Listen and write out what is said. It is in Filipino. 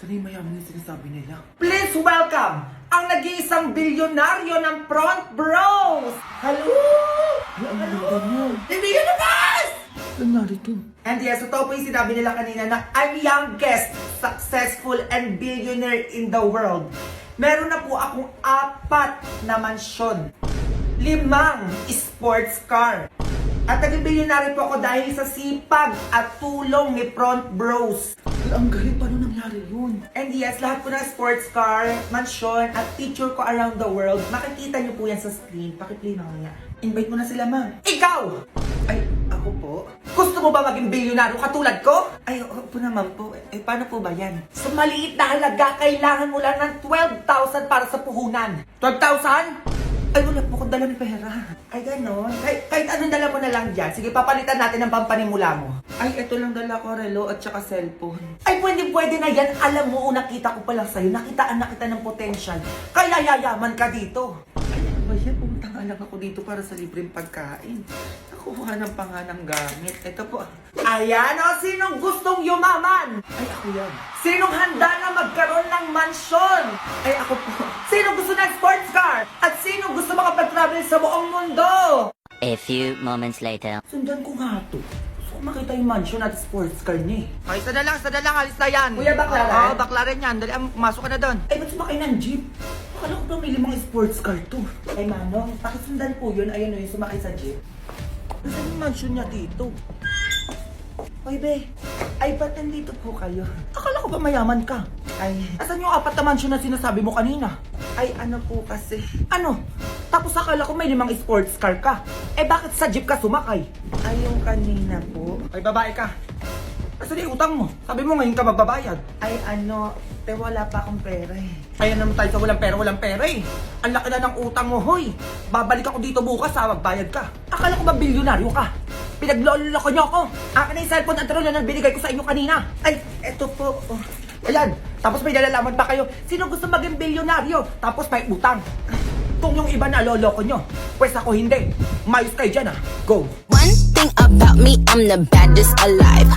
Sana yung mayaman yung sinasabi nila. Please welcome ang nag-iisang bilyonaryo ng Front Bros! Hello! Ay, ang ganda niya. Hindi ka naman! Saan narito? And yes, totoo po yung sinabi nila kanina na I'm youngest, successful, and billionaire in the world. Meron na po akong 4 na mansyon, 5 sports car. At naging bilyonaryo po ako dahil sa sipag at tulong ni Front Bros. Ay, ang galing. Paano nangyari yun? And yes, lahat po ng sports car, mansyon, at picture ko around the world, makikita niyo po yan sa screen. Pakiplay na nga. Invite mo na sila, ma'am. Ikaw! Ay, ako po? Gusto mo ba maging bilyonaryo katulad ko? Ay, oo po naman po. Eh, paano po ba yan? Sa maliit na halaga, kailangan mo lang ng 12,000 para sa puhunan. 12,000? Ay, wala po akong dalang pera. Ay, ganon. Kahit anong dala mo na lang dyan. Sige, papalitan natin ang pampanimula mo. Ay, eto lang dala ko, relo at saka cellphone. Ay, pwede na yan. Alam mo, nakita ko pa lang sa'yo. Nakitaan na kita ng potential. Kaya yayaman ka dito. Ay, ano ba yan? Pumunta nga lang ako dito para sa libreng pagkain. Nakuha ng panganang gamit. Ito po. Ayan o, sinong gustong yumaman? Ay, ako yan. Sinong handa na magkaroon ng mansyon? Ay, ako po. Sino gusto ng sports car? At sino gusto makapag-travel sa buong mundo? A few moments later. Sundan ko nga to. Gusto ko makita yung mansion at sports car niya eh. Ay, sada lang, alis na yan. Kuya, baklaran? Oo, baklaran yan. Dali, masok ka na doon. Ay, ba't sumakay ng jeep? Akala ko pamili mga sports car to. Ay, Manong, pakisundan po yun. Ayun o yung sumakay sa jeep. Saan yung mansion niya dito? Oy, be. Ay, ba't nandito po kayo? Akala ko ba mayaman ka? Ay, asan yung 4 na mansion na sinasabi mo kanina? Ay, ano po kasi. Ano? Tapos akala ko may 5 sports car ka. Eh, bakit sa jeep ka sumakay? Ay, yung kanina po. Ay, babae ka. Asan yung utang mo? Sabi mo ngayon ka magbabayad. Ay, ano, wala pa akong pera eh. Kaya naman tayo sa walang pera eh. Ang laki na ng utang mo, hoy. Babalik ako dito bukas ha, magbayad ka. Akala ko ba bilyonaryo ka? Pinagloloko niyo ako. Akin na yung cellphone at na binigay ko sa inyo kanina. Ay, eto po. Oh. Ayan, tapos may nalalaman pa kayo. Sino gusto maging bilyonaryo? Tapos may utang. Kung yung iba naloloko nyo, pues ako hindi. Mayos kayo dyan ha. Go! One thing about me, I'm the baddest alive.